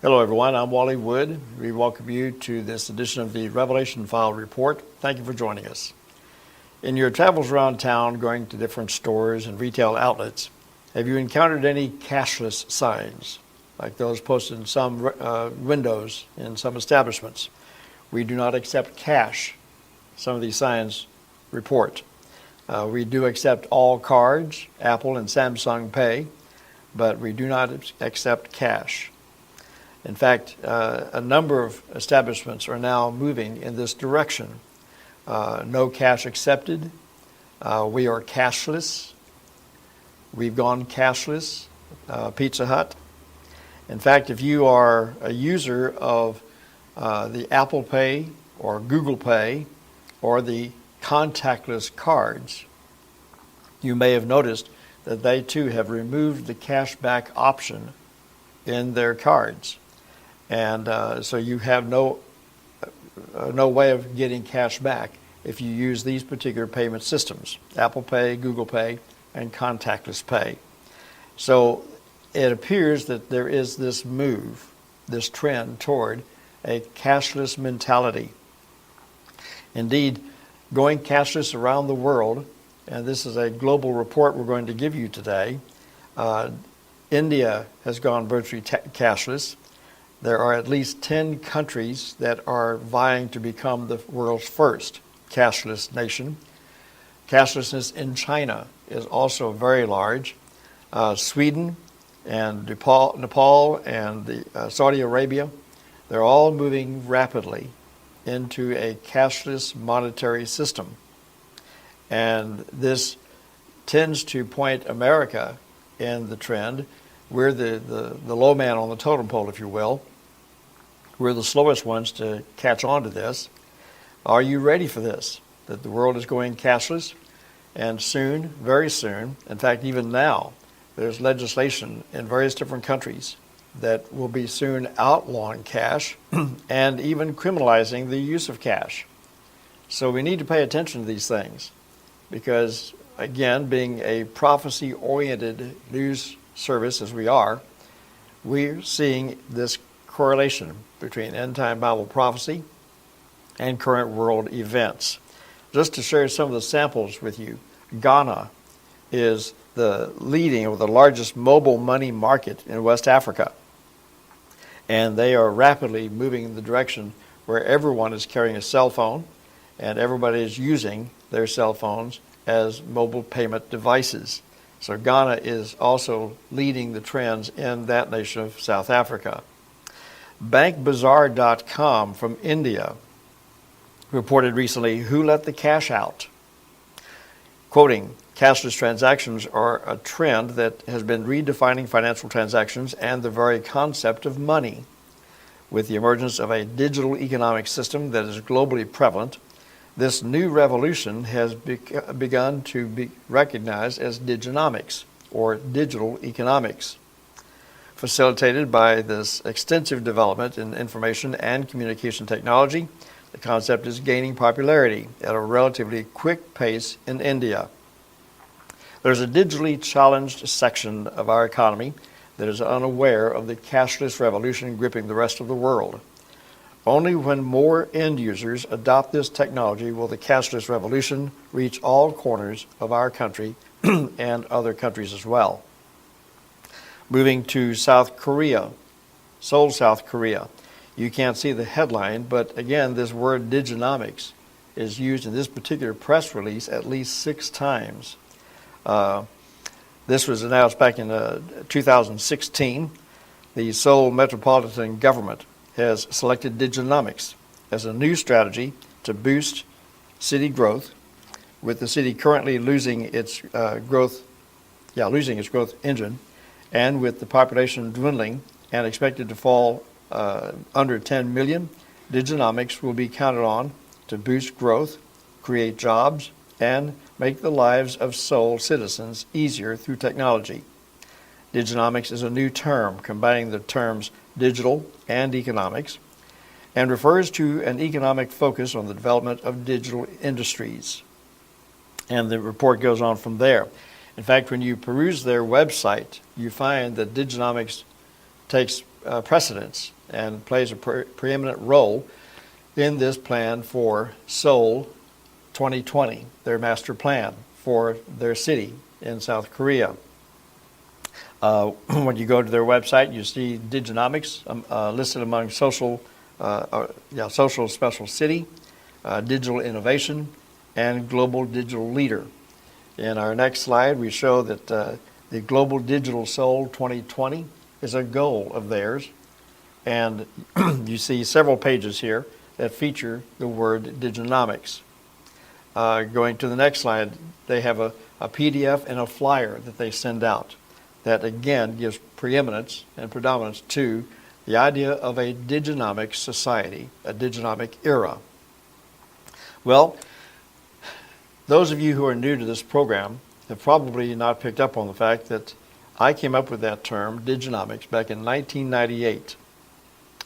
Hello everyone, I'm Wally Wood. We welcome you to this edition of the Revelation File Report. Thank you for joining us. In your travels around town, going to different stores and retail outlets, have you encountered any cashless signs, like those posted in some windows in some establishments? We do not accept cash, some of these signs report. We do accept all cards, Apple and Samsung Pay, but we do not accept cash. In fact, a number of establishments are now moving in this direction. No cash accepted. We are cashless. We've gone cashless. Pizza Hut. In fact, if you are a user of the Apple Pay or Google Pay or the contactless cards, you may have noticed that they too have removed the cashback option in their cards. And so you have no way of getting cash back if you use these particular payment systems, Apple Pay, Google Pay, and contactless pay. So it appears that there is this move, this trend toward a cashless mentality. Indeed, going cashless around the world, and this is a global report we're going to give you today. India has gone virtually cashless. There are at least 10 countries that are vying to become the world's first cashless nation. Cashlessness in China is also very large. Sweden and Nepal and Saudi Arabia, they're all moving rapidly into a cashless monetary system. And this tends to point America in the trend. We're the low man on the totem pole, if you will. We're the slowest ones to catch on to this. Are you ready for this? That the world is going cashless? And soon, very soon, in fact, even now, there's legislation in various different countries that will be soon outlawing cash and even criminalizing the use of cash. So we need to pay attention to these things because, again, being a prophecy-oriented news service as we are, we're seeing this correlation between end-time Bible prophecy and current world events. Just to share some of the samples with you, Ghana is the leading or the largest mobile money market in West Africa. And they are rapidly moving in the direction where everyone is carrying a cell phone and everybody is using their cell phones as mobile payment devices. So Ghana is also leading the trends in that nation of South Africa. BankBazaar.com from India reported recently, "Who let the cash out?" Quoting, "Cashless transactions are a trend that has been redefining financial transactions and the very concept of money. With the emergence of a digital economic system that is globally prevalent, this new revolution has begun to be recognized as diginomics, or digital economics. Facilitated by this extensive development in information and communication technology, the concept is gaining popularity at a relatively quick pace in India. There's a digitally challenged section of our economy that is unaware of the cashless revolution gripping the rest of the world. Only when more end users adopt this technology will the cashless revolution reach all corners of our country and other countries as well." Moving to South Korea, Seoul, South Korea. You can't see the headline, but again, this word diginomics is used in this particular press release at least 6 times. This was announced back in 2016. The Seoul Metropolitan Government has selected diginomics as a new strategy to boost city growth, with the city currently losing its growth engine, and with the population dwindling and expected to fall under 10 million, diginomics will be counted on to boost growth, create jobs, and make the lives of Seoul citizens easier through technology. Diginomics is a new term combining the terms digital and economics and refers to an economic focus on the development of digital industries. And the report goes on from there. In fact, when you peruse their website, you find that diginomics takes precedence and plays a preeminent role in this plan for Seoul 2020, their master plan for their city in South Korea. When you go to their website, you see Diginomics listed among social special city, digital innovation, and global digital leader. In our next slide, we show that the Global Digital Seoul 2020 is a goal of theirs, and you see several pages here that feature the word Diginomics. Going to the next slide, they have a PDF and a flyer that they send out that again gives preeminence and predominance to the idea of a diginomic society, a diginomic era. Well, those of you who are new to this program have probably not picked up on the fact that I came up with that term, diginomics, back in 1998.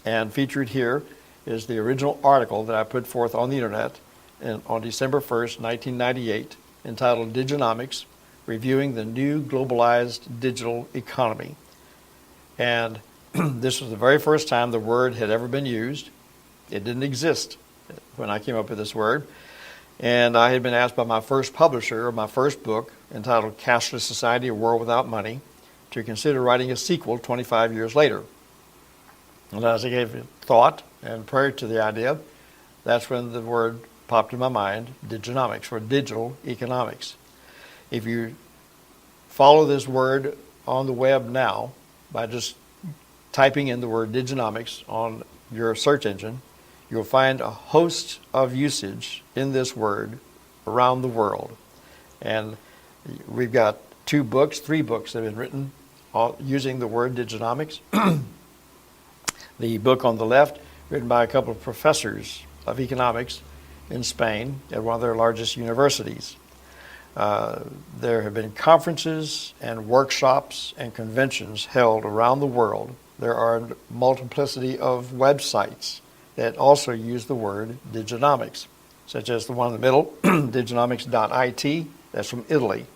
And featured here is the original article that I put forth on the internet on December 1st, 1998, entitled Diginomics, Reviewing the New Globalized Digital Economy. And this was the very first time the word had ever been used. It didn't exist when I came up with this word. And I had been asked by my first publisher of my first book, entitled Cashless Society, A World Without Money, to consider writing a sequel 25 years later. And as I gave it thought, and prior to the idea, that's when the word popped in my mind, Diginomics, or digital economics. If you follow this word on the web now, by just typing in the word Diginomics on your search engine, you'll find a host of usage in this word around the world. And we've got three books that have been written using the word Diginomics. The book on the left, written by a couple of professors of economics in Spain at one of their largest universities. There have been conferences and workshops and conventions held around the world. There are a multiplicity of websites that also use the word Diginomics, such as the one in the middle, diginomics.it, that's from Italy.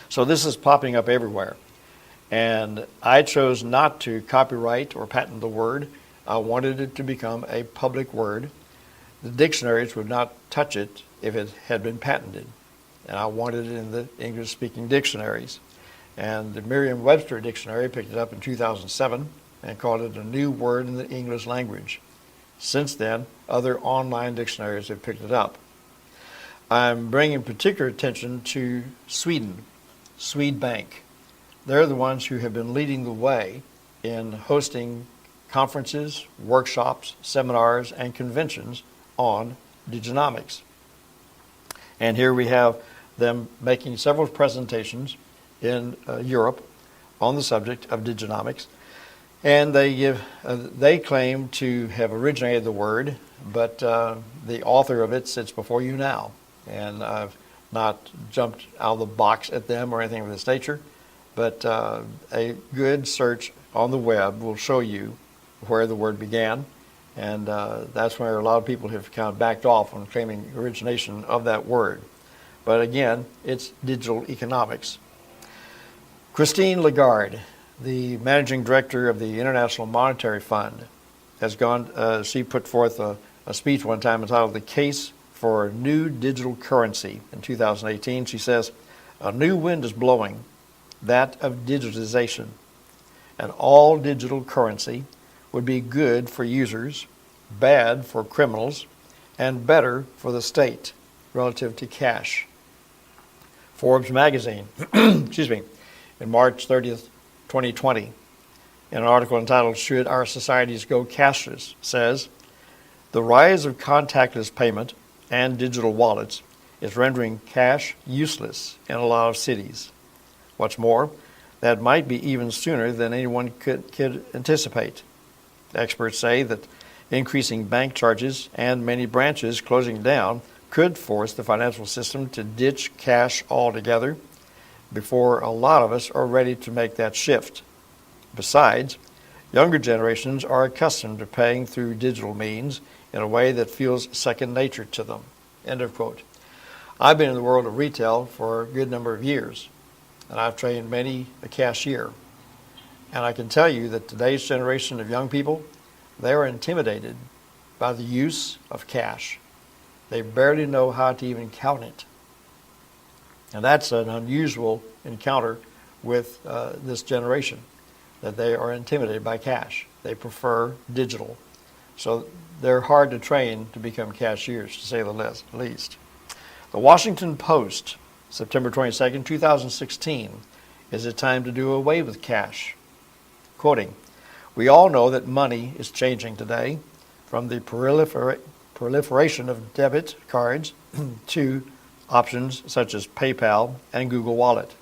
So this is popping up everywhere. And I chose not to copyright or patent the word. I wanted it to become a public word. The dictionaries would not touch it if it had been patented. And I wanted it in the English-speaking dictionaries. And the Merriam-Webster dictionary picked it up in 2007 and called it a new word in the English language. Since then, other online dictionaries have picked it up. I'm bringing particular attention to Sweden, Swedbank. They're the ones who have been leading the way in hosting conferences, workshops, seminars, and conventions on Diginomics. And here we have them making several presentations in Europe on the subject of Diginomics. And they claim to have originated the word, but the author of it sits before you now. And I've not jumped out of the box at them or anything of this nature, but a good search on the web will show you where the word began. And that's where a lot of people have kind of backed off on claiming origination of that word. But again, it's digital economics. Christine Lagarde, the managing director of the International Monetary Fund, has gone, she put forth a speech one time entitled The Case for a New Digital Currency in 2018. She says, a new wind is blowing, that of digitization. And all digital currency would be good for users, bad for criminals, and better for the state relative to cash. Forbes magazine, in March 30th, 2020, in an article entitled Should Our Societies Go Cashless, says, the rise of contactless payment and digital wallets is rendering cash useless in a lot of cities. What's more, that might be even sooner than anyone could anticipate. Experts say that increasing bank charges and many branches closing down could force the financial system to ditch cash altogether before a lot of us are ready to make that shift. Besides, younger generations are accustomed to paying through digital means in a way that feels second nature to them. End of quote. I've been in the world of retail for a good number of years, and I've trained many a cashier. And I can tell you that today's generation of young people, they are intimidated by the use of cash. They barely know how to even count it. And that's an unusual encounter with this generation, that they are intimidated by cash. They prefer digital. So they're hard to train to become cashiers, to say the least. The Washington Post, September 22nd, 2016, is a time to do away with cash. Quoting, "We all know that money is changing today, from the proliferation of debit cards to options such as PayPal and Google Wallet.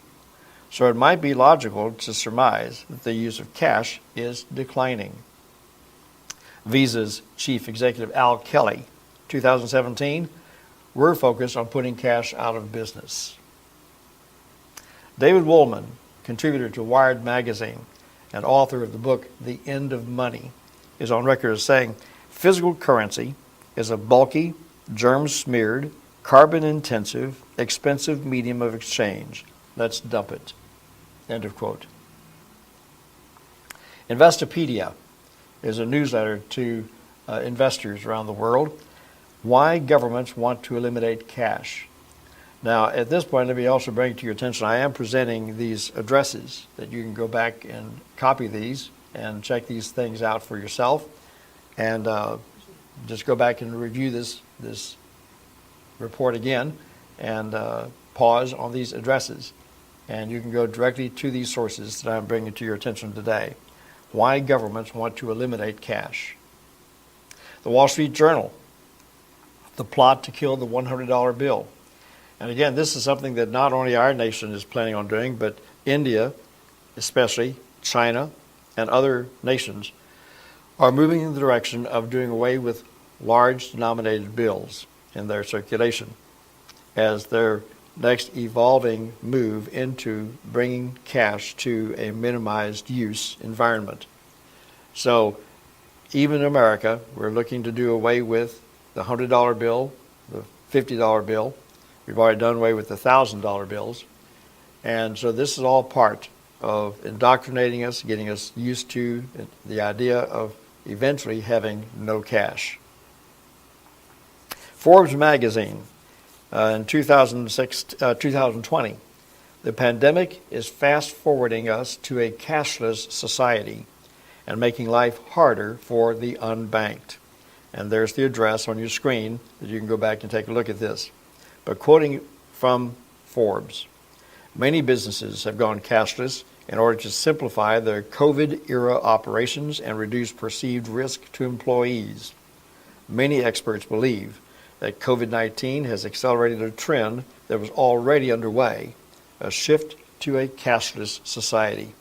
So it might be logical to surmise that the use of cash is declining." Visa's chief executive Al Kelly, 2017, "We're focused on putting cash out of business." David Woolman, contributor to Wired magazine and author of the book The End of Money, is on record as saying, "Physical currency is a bulky, germ-smeared, carbon-intensive, expensive medium of exchange. Let's dump it." End of quote. Investopedia is a newsletter to investors around the world. Why governments want to eliminate cash. Now, at this point, let me also bring to your attention, I am presenting these addresses that you can go back and copy these and check these things out for yourself. And just go back and review this report again and pause on these addresses. And you can go directly to these sources that I'm bringing to your attention today. Why governments want to eliminate cash. The Wall Street Journal, the plot to kill the $100 bill. And again, this is something that not only our nation is planning on doing, but India, especially China, and other nations are moving in the direction of doing away with large denominated bills in their circulation as their next evolving move into bringing cash to a minimized use environment. So even in America, we're looking to do away with the $100 bill, the $50 bill. We've already done away with the $1,000 bills. And so this is all part of indoctrinating us, getting us used to the idea of eventually having no cash. Forbes magazine in 2020, the pandemic is fast forwarding us to a cashless society and making life harder for the unbanked. And there's the address on your screen that you can go back and take a look at this. But quoting from Forbes, many businesses have gone cashless in order to simplify their COVID-era operations and reduce perceived risk to employees. Many experts believe that COVID-19 has accelerated a trend that was already underway, a shift to a cashless society.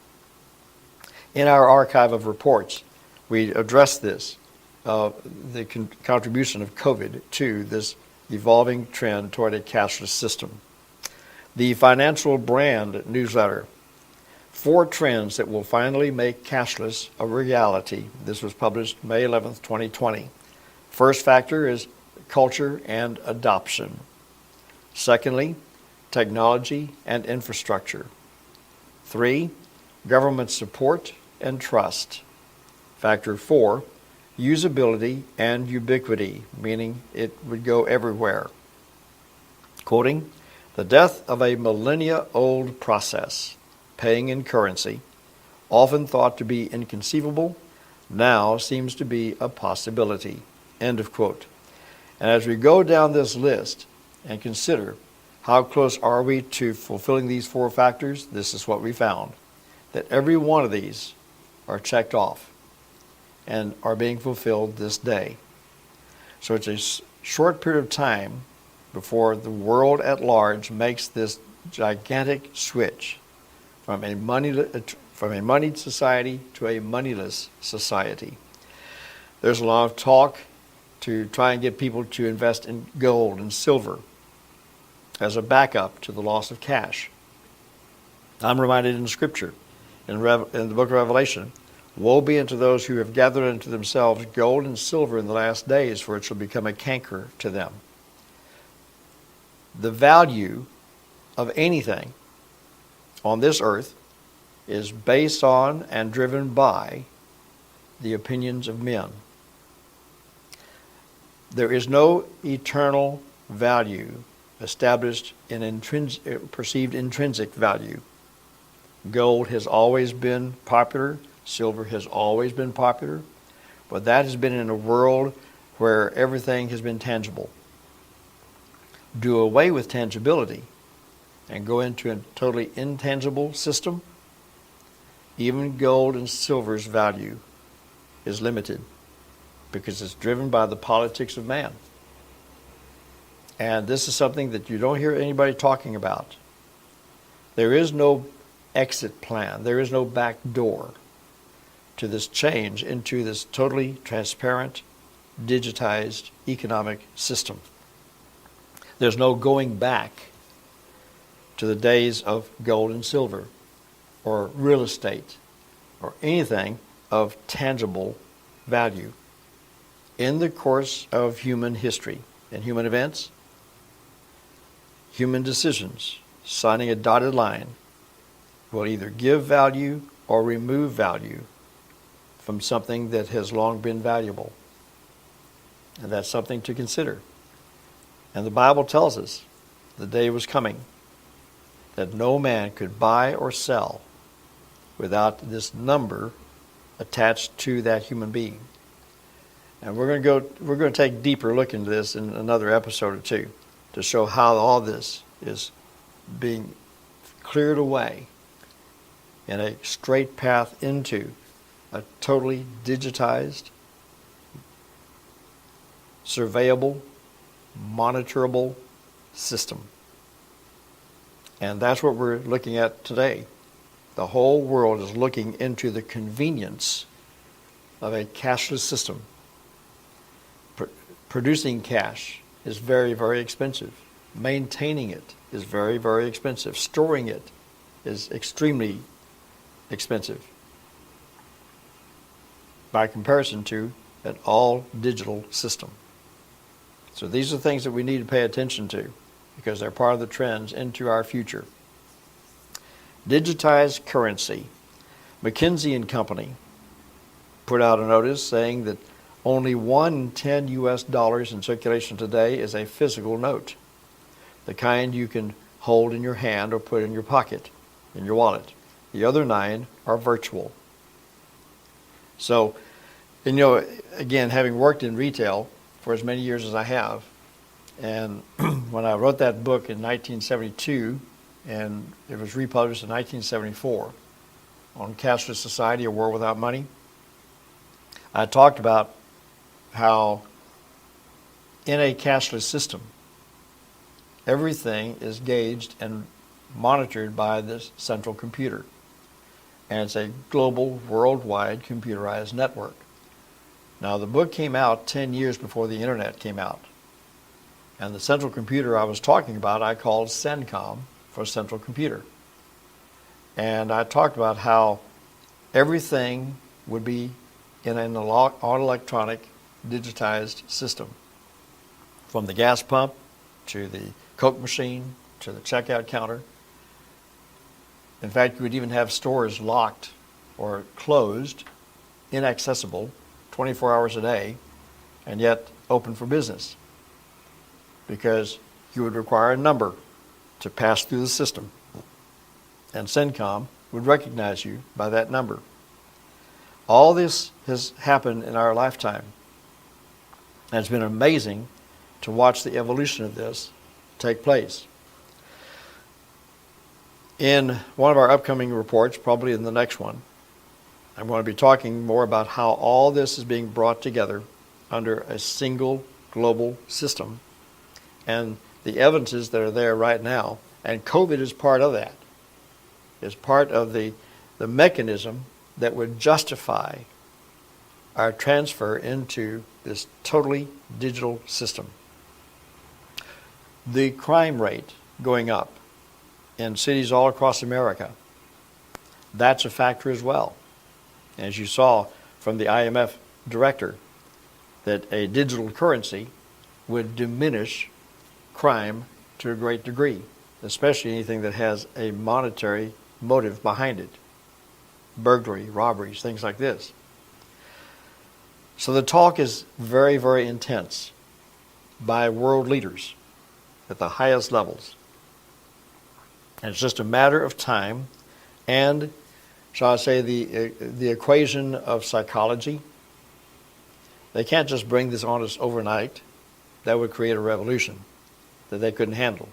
In our archive of reports, we address this, the contribution of COVID to this evolving trend toward a cashless system. The Financial Brand newsletter, 4 trends that will finally make cashless a reality. This was published May 11th, 2020. First factor is culture and adoption. Secondly, technology and infrastructure. 3, government support and trust. Factor 4, usability and ubiquity, meaning it would go everywhere. Quoting, "The death of a millennia-old process, paying in currency, often thought to be inconceivable, now seems to be a possibility." End of quote. And as we go down this list and consider how close are we to fulfilling these 4 factors, this is what we found, that every one of these are checked off and are being fulfilled this day. So it's a short period of time before the world at large makes this gigantic switch from a moneyed society to a moneyless society. There's a lot of talk to try and get people to invest in gold and silver as a backup to the loss of cash. I'm reminded in Scripture, in the book of Revelation, "Woe be unto those who have gathered unto themselves gold and silver in the last days, for it shall become a canker to them." The value of anything on this earth is based on and driven by the opinions of men. There is no eternal value established in perceived intrinsic value. Gold has always been popular. Silver has always been popular. But that has been in a world where everything has been tangible. Do away with tangibility and go into a totally intangible system, even gold and silver's value is limited because it's driven by the politics of man. And this is something that you don't hear anybody talking about. There is no exit plan. There is no back door to this change into this totally transparent, digitized economic system. There's no going back to the days of gold and silver or real estate or anything of tangible value. In the course of human history and human events, human decisions, signing a dotted line will either give value or remove value from something that has long been valuable. And that's something to consider. And the Bible tells us the day was coming that no man could buy or sell without this number attached to that human being. And we're going to take a deeper look into this in another episode or two to show how all this is being cleared away in a straight path into a totally digitized, surveyable, monitorable system. And that's what we're looking at today. The whole world is looking into the convenience of a cashless system. Producing cash is very, very expensive. Maintaining it is very, very expensive. Storing it is extremely expensive by comparison to an all-digital system. So these are things that we need to pay attention to because they're part of the trends into our future. Digitized currency. McKinsey & Company put out a notice saying that only 1 in 10 US dollars in circulation today is a physical note, the kind you can hold in your hand or put in your pocket, in your wallet. The other 9 are virtual. So, and again, having worked in retail for as many years as I have, and when I wrote that book in 1972, and it was republished in 1974 on Cashless Society, A World Without Money, I talked about how in a cashless system, everything is gauged and monitored by this central computer. And it's a global, worldwide computerized network. Now, the book came out 10 years before the internet came out. And the central computer I was talking about, I called CENTCOM for central computer. And I talked about how everything would be in an all-electronic, digitized system. From the gas pump to the Coke machine to the checkout counter. In fact, you would even have stores locked or closed, inaccessible, 24 hours a day, and yet open for business. Because you would require a number to pass through the system. And CENTCOM would recognize you by that number. All this has happened in our lifetime. And it's been amazing to watch the evolution of this take place. In one of our upcoming reports, probably in the next one, I'm going to be talking more about how all this is being brought together under a single global system and the evidences that are there right now. And COVID is part of that. It's part of the mechanism that would justify our transfer into this totally digital system. The crime rate going up in cities all across America, that's a factor as well. As you saw from the IMF director, that a digital currency would diminish crime to a great degree, especially anything that has a monetary motive behind it. burglary, robberies, things like this. So the talk is very, very intense by world leaders at the highest levels. And it's just a matter of time and, shall I say, the equation of psychology. They can't just bring this on us overnight. That would create a revolution that they couldn't handle.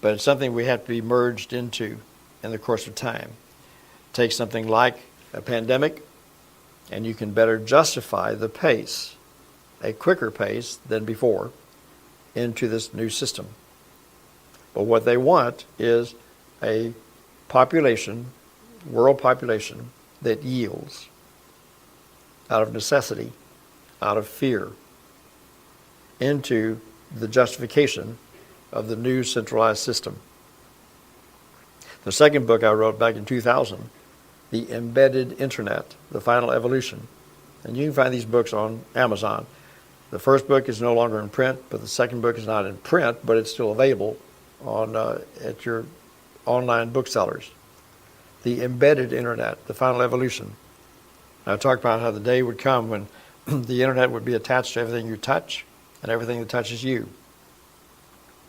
But it's something we have to be merged into in the course of time. Take something like a pandemic, and you can better justify the pace, a quicker pace than before, into this new system. But what they want is a population, world population, that yields out of necessity, out of fear, into the justification of the new centralized system. The second book I wrote back in 2000, The Embedded Internet, The Final Evolution. And you can find these books on Amazon. The first book is no longer in print, but the second book is not in print, but it's still available on at your online booksellers. The Embedded Internet, The Final Evolution. I talked about how the day would come when the internet would be attached to everything you touch and everything that touches you.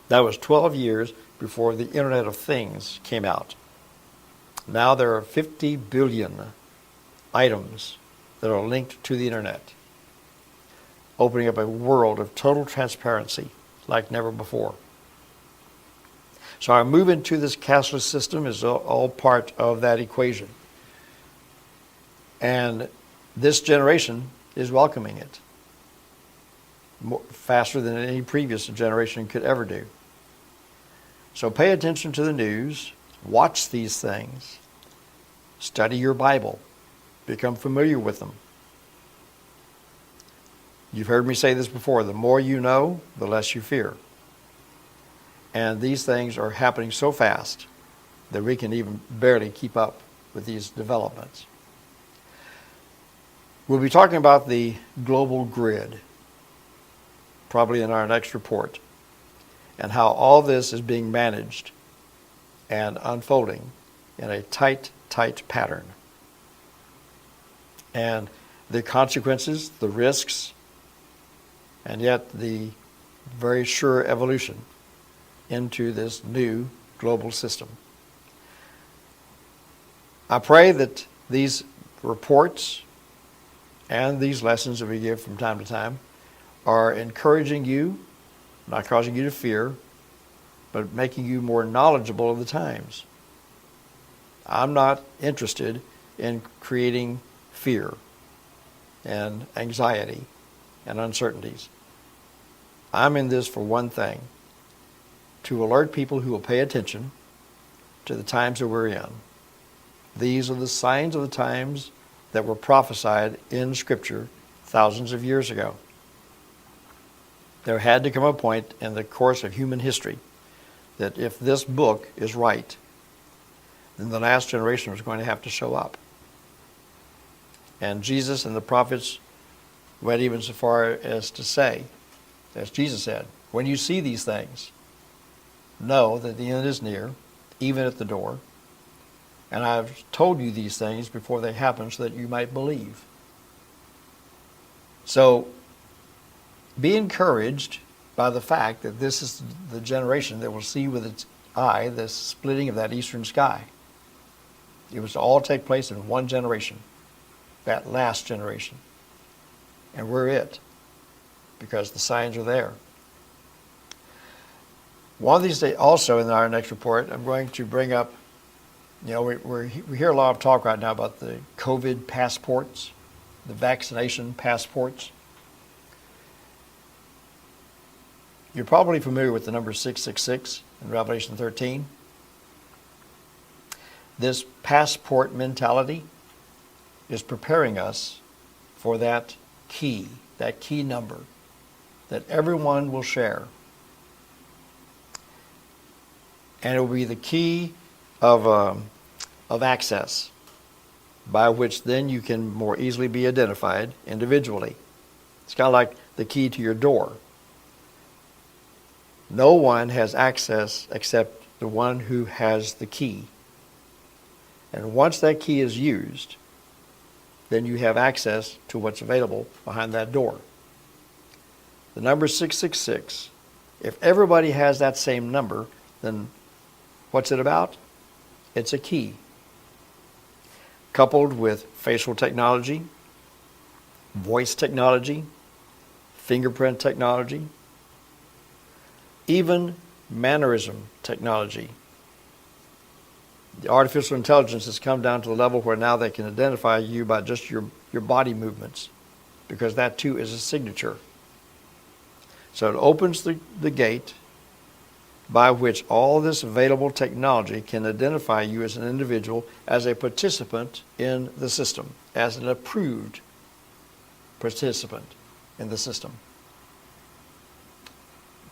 That was 12 years before the Internet of Things came out. Now there are 50 billion items that are linked to the internet, opening up a world of total transparency like never before. So our move into this cashless system is all part of that equation. And this generation is welcoming it faster than any previous generation could ever do. So pay attention to the news, watch these things, study your Bible, become familiar with them. You've heard me say this before, the more you know, the less you fear. And these things are happening so fast that we can even barely keep up with these developments. We'll be talking about the global grid, probably in our next report, and how all this is being managed and unfolding in a tight pattern. And the consequences, the risks, and yet the very sure evolution into this new global system. I pray that these reports and these lessons that we give from time to time are encouraging you, not causing you to fear, but making you more knowledgeable of the times. I'm not interested in creating fear and anxiety and uncertainties. I'm in this for one thing, to alert people who will pay attention to the times that we're in. These are the signs of the times that were prophesied in Scripture thousands of years ago. There had to come a point in the course of human history that if this book is right, then the last generation was going to have to show up. And Jesus and the prophets went even so far as to say, as Jesus said, when you see these things, know that the end is near, even at the door. And I've told you these things before they happen so that you might believe. So be encouraged by the fact that this is the generation that will see with its eye the splitting of that eastern sky. It was to all take place in one generation, that last generation. And we're it, because the signs are there. One of these days, also in our next report, I'm going to bring up, we hear a lot of talk right now about the COVID passports, the vaccination passports. You're probably familiar with the number 666 in Revelation 13. This passport mentality is preparing us for that key number that everyone will share. And it will be the key of access by which then you can more easily be identified individually. It's kind of like the key to your door. No one has access except the one who has the key. And once that key is used, then you have access to what's available behind that door. The number 666, if everybody has that same number, then what's it about? It's a key. Coupled with facial technology, voice technology, fingerprint technology, even mannerism technology. The artificial intelligence has come down to the level where now they can identify you by just your body movements, because that too is a signature. So it opens the gate by which all this available technology can identify you as an individual, as a participant in the system, as an approved participant in the system.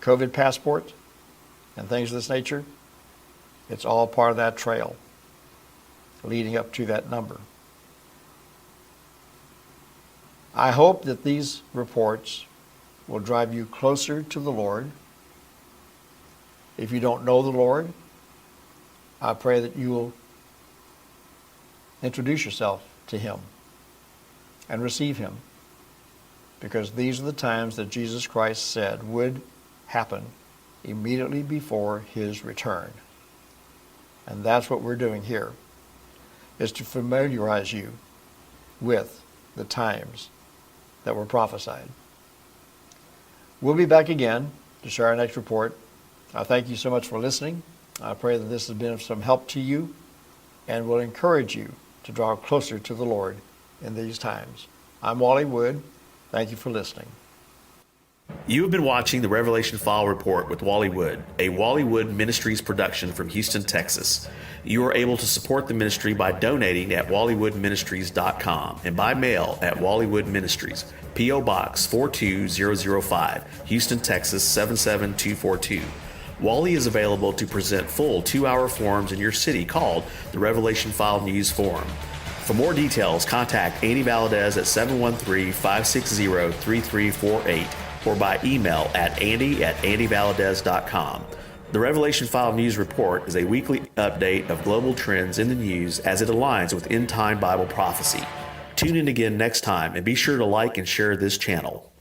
COVID passport and things of this nature, it's all part of that trail leading up to that number. I hope that these reports will drive you closer to the Lord. If you don't know the Lord, I pray that you will introduce yourself to Him and receive Him, because these are the times that Jesus Christ said would happen immediately before His return. And that's what we're doing here, is to familiarize you with the times that were prophesied. We'll be back again to share our next report. I thank you so much for listening. I pray that this has been of some help to you and will encourage you to draw closer to the Lord in these times. I'm Wally Wood. Thank you for listening. You have been watching the Revelation File Report with Wally Wood, a Wally Wood Ministries production from Houston, Texas. You are able to support the ministry by donating at wallywoodministries.com and by mail at Wally Wood Ministries, P.O. Box 42005, Houston, Texas 77242. Wally is available to present full 2-hour forums in your city called the Revelation File News Forum. For more details, contact Andy Valadez at 713-560-3348 or by email at andy@andyvaladez.com. The Revelation File News Report is a weekly update of global trends in the news as it aligns with end-time Bible prophecy. Tune in again next time and be sure to like and share this channel.